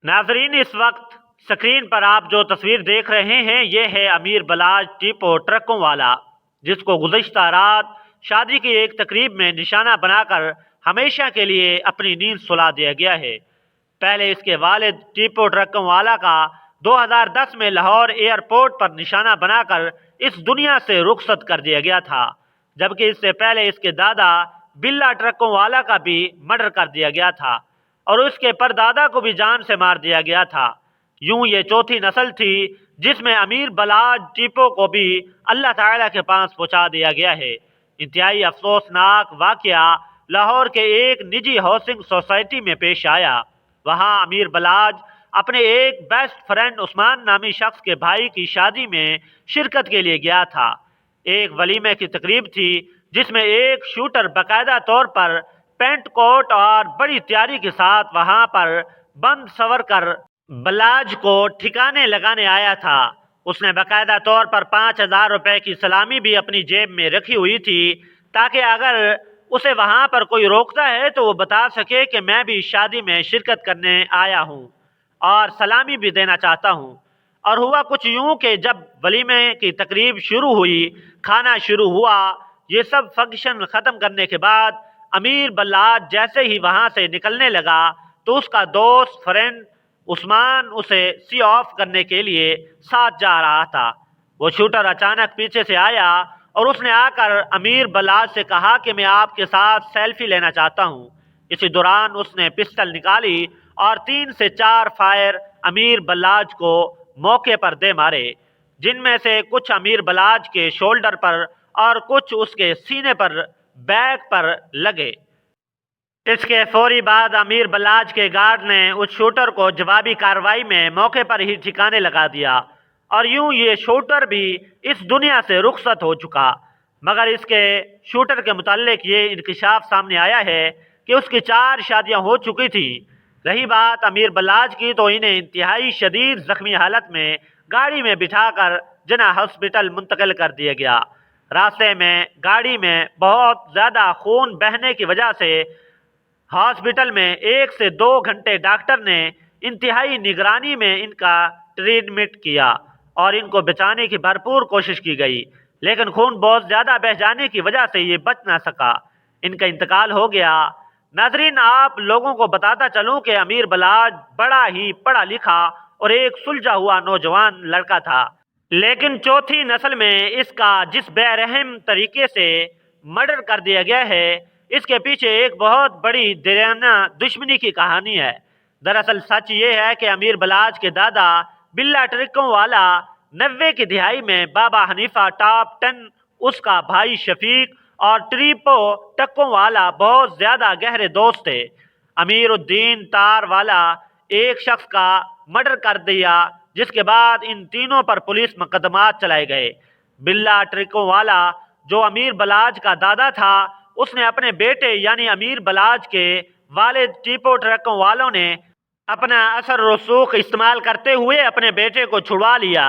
ناظرین، اس وقت سکرین پر آپ جو تصویر دیکھ رہے ہیں یہ ہے امیر بلاج ٹیپو ٹرکوں والا، جس کو گزشتہ رات شادی کی ایک تقریب میں نشانہ بنا کر ہمیشہ کے لیے اپنی نیند سلا دیا گیا ہے۔ پہلے اس کے والد ٹیپو ٹرکوں والا کا 2010 میں لاہور ایئرپورٹ پر نشانہ بنا کر اس دنیا سے رخصت کر دیا گیا تھا، جبکہ اس سے پہلے اس کے دادا بلا ٹرکوں والا کا بھی مرڈر کر دیا گیا تھا اور اس کے پردادا کو بھی جان سے مار دیا گیا تھا۔ یوں یہ چوتھی نسل تھی جس میں امیر بلاج ٹیپو کو بھی اللہ تعالیٰ کے پاس پہنچا دیا گیا ہے۔ انتہائی افسوسناک واقعہ لاہور کے ایک نجی ہاؤسنگ سوسائٹی میں پیش آیا۔ وہاں امیر بلاج اپنے ایک بیسٹ فرینڈ عثمان نامی شخص کے بھائی کی شادی میں شرکت کے لیے گیا تھا۔ ایک ولیمے کی تقریب تھی جس میں ایک شوٹر باقاعدہ طور پر پینٹ کوٹ اور بڑی تیاری کے ساتھ وہاں پر بند سور کر بلاج کو ٹھکانے لگانے آیا تھا۔ اس نے باقاعدہ طور پر 5000 روپے کی سلامی بھی اپنی جیب میں رکھی ہوئی تھی تاکہ اگر اسے وہاں پر کوئی روکتا ہے تو وہ بتا سکے کہ میں بھی شادی میں شرکت کرنے آیا ہوں اور سلامی بھی دینا چاہتا ہوں۔ اور ہوا کچھ یوں کہ جب ولیمے کی تقریب شروع ہوئی، کھانا شروع ہوا، یہ سب فنکشن ختم کرنے کے بعد امیر بلاج جیسے ہی وہاں سے نکلنے لگا تو اس کا دوست فرینڈ عثمان اسے سی آف کرنے کے لیے ساتھ جا رہا تھا۔ وہ شوٹر اچانک پیچھے سے آیا اور اس نے آ کر امیر بلاج سے کہا کہ میں آپ کے ساتھ سیلفی لینا چاہتا ہوں۔ اسی دوران اس نے پسٹل نکالی اور 3 سے 4 فائر امیر بلاج کو موقع پر دے مارے، جن میں سے کچھ امیر بلاج کے شولڈر پر اور کچھ اس کے سینے پر بیک پر لگے۔ اس کے فوری بعد امیر بلاج کے گارڈ نے اس شوٹر کو جوابی کارروائی میں موقع پر ہی ٹھکانے لگا دیا اور یوں یہ شوٹر بھی اس دنیا سے رخصت ہو چکا۔ مگر اس کے شوٹر کے متعلق یہ انکشاف سامنے آیا ہے کہ اس کی 4 شادیاں ہو چکی تھیں۔ رہی بات امیر بلاج کی تو انہیں انتہائی شدید زخمی حالت میں گاڑی میں بٹھا کر جناح ہاسپٹل منتقل کر دیا گیا۔ راستے میں گاڑی میں بہت زیادہ خون بہنے کی وجہ سے ہاسپٹل میں 1 سے 2 گھنٹے ڈاکٹر نے انتہائی نگرانی میں ان کا ٹریٹمنٹ کیا اور ان کو بچانے کی بھرپور کوشش کی گئی، لیکن خون بہت زیادہ بہہ جانے کی وجہ سے یہ بچ نہ سکا، ان کا انتقال ہو گیا۔ ناظرین، آپ لوگوں کو بتاتا چلوں کہ امیر بلاج بڑا ہی پڑھا لکھا اور ایک سلجھا ہوا نوجوان لڑکا تھا، لیکن چوتھی نسل میں اس کا جس بے رحم طریقے سے مرڈر کر دیا گیا ہے، اس کے پیچھے ایک بہت بڑی دیرینہ دشمنی کی کہانی ہے۔ دراصل سچ یہ ہے کہ امیر بلاج کے دادا بلا ٹرکوں والا 90 کی دہائی میں بابا حنیفہ ٹاپ 10 اس کا بھائی شفیق اور ٹیپو ٹرکوں والا بہت زیادہ گہرے دوست تھے۔ امیر الدین تار والا ایک شخص کا مرڈر کر دیا، جس کے بعد ان تینوں پر پولیس مقدمات چلائے گئے۔ بلا ٹرکوں والا جو امیر بلاج کا دادا تھا، اس نے اپنے بیٹے یعنی امیر بلاج کے والد ٹیپو ٹرکوں والوں نے اپنا اثر رسوخ استعمال کرتے ہوئے اپنے بیٹے کو چھڑوا لیا،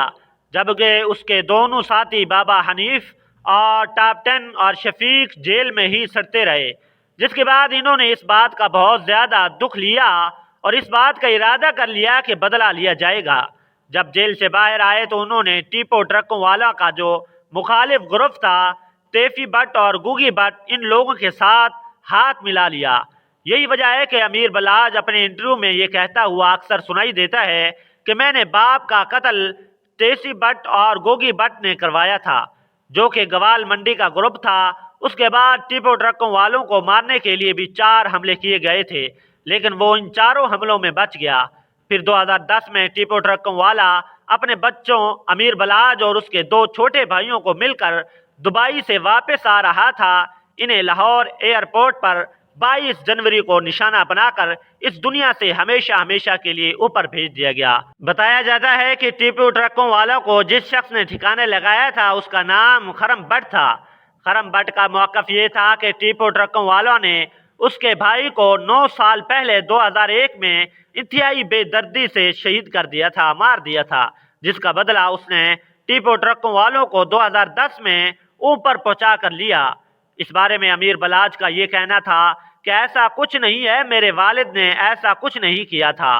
جبکہ اس کے دونوں ساتھی بابا حنیف اور ٹاپ 10 اور شفیق جیل میں ہی سڑتے رہے، جس کے بعد انہوں نے اس بات کا بہت زیادہ دکھ لیا اور اس بات کا ارادہ کر لیا کہ بدلہ لیا جائے گا۔ جب جیل سے باہر آئے تو انہوں نے ٹیپو ٹرکوں والا کا جو مخالف گروپ تھا، تیفی بٹ اور گوگی بٹ، ان لوگوں کے ساتھ ہاتھ ملا لیا۔ یہی وجہ ہے کہ امیر بلاج اپنے انٹرویو میں یہ کہتا ہوا اکثر سنائی دیتا ہے کہ میں نے باپ کا قتل تیسی بٹ اور گوگی بٹ نے کروایا تھا، جو کہ گوال منڈی کا گروپ تھا۔ اس کے بعد ٹیپو ٹرکوں والوں کو مارنے کے لیے بھی 4 حملے کیے گئے تھے، لیکن وہ ان 4 حملوں میں بچ گیا۔ پھر 2010 میں ٹیپو ٹرکوں والا اپنے بچوں امیر بلاج اور اس کے 2 چھوٹے بھائیوں کو مل کر دبئی سے واپس آ رہا تھا۔ انہیں لاہور ایئرپورٹ پر 22 جنوری کو نشانہ بنا کر اس دنیا سے ہمیشہ ہمیشہ کے لیے اوپر بھیج دیا گیا۔ بتایا جاتا ہے کہ ٹیپو ٹرکوں والوں کو جس شخص نے ٹھکانے لگایا تھا اس کا نام خرم بٹ تھا۔ خرم بٹ کا موقف یہ تھا کہ ٹیپو ٹرکوں والوں نے اس کے بھائی کو 9 سال پہلے 2001 میں انتہائی بے دردی سے شہید کر دیا تھا، مار دیا تھا، جس کا بدلہ اس نے ٹیپو ٹرکوں والوں کو 2010 میں اوپر پہنچا کر لیا۔ اس بارے میں امیر بلاج کا یہ کہنا تھا کہ ایسا کچھ نہیں ہے، میرے والد نے ایسا کچھ نہیں کیا تھا۔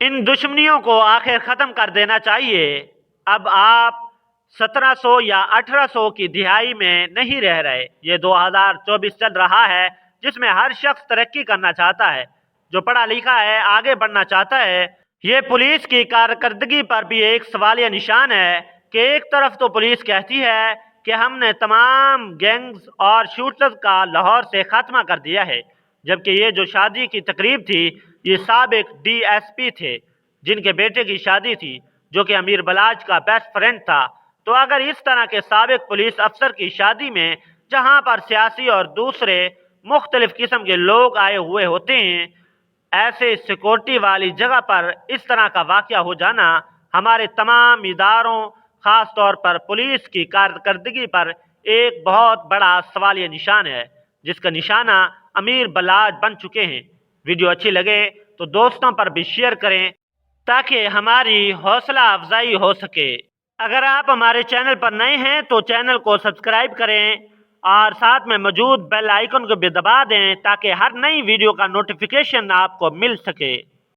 ان دشمنیوں کو آخر ختم کر دینا چاہیے۔ اب آپ 1700 یا 1800 کی دہائی میں نہیں رہ رہے، یہ 2024 چل رہا ہے جس میں ہر شخص ترقی کرنا چاہتا ہے، جو پڑھا لکھا ہے آگے بڑھنا چاہتا ہے۔ یہ پولیس کی کارکردگی پر بھی ایک سوالیہ نشان ہے کہ ایک طرف تو پولیس کہتی ہے کہ ہم نے تمام گینگز اور شوٹرز کا لاہور سے خاتمہ کر دیا ہے، جبکہ یہ جو شادی کی تقریب تھی یہ سابق ڈی ایس پی تھے جن کے بیٹے کی شادی تھی جو کہ امیر بلاچ کا بیسٹ فرینڈ تھا۔ تو اگر اس طرح کے سابق پولیس افسر کی شادی میں جہاں پر سیاسی اور دوسرے مختلف قسم کے لوگ آئے ہوئے ہوتے ہیں، ایسے سیکورٹی والی جگہ پر اس طرح کا واقعہ ہو جانا ہمارے تمام اداروں خاص طور پر پولیس کی کارکردگی پر ایک بہت بڑا سوالیہ نشان ہے، جس کا نشانہ امیر بلاچ بن چکے ہیں۔ ویڈیو اچھی لگے تو دوستوں پر بھی شیئر کریں تاکہ ہماری حوصلہ افزائی ہو سکے۔ اگر آپ ہمارے چینل پر نئے ہیں تو چینل کو سبسکرائب کریں اور ساتھ میں موجود بیل آئیکن کو بھی دبا دیں تاکہ ہر نئی ویڈیو کا نوٹیفیکیشن آپ کو مل سکے۔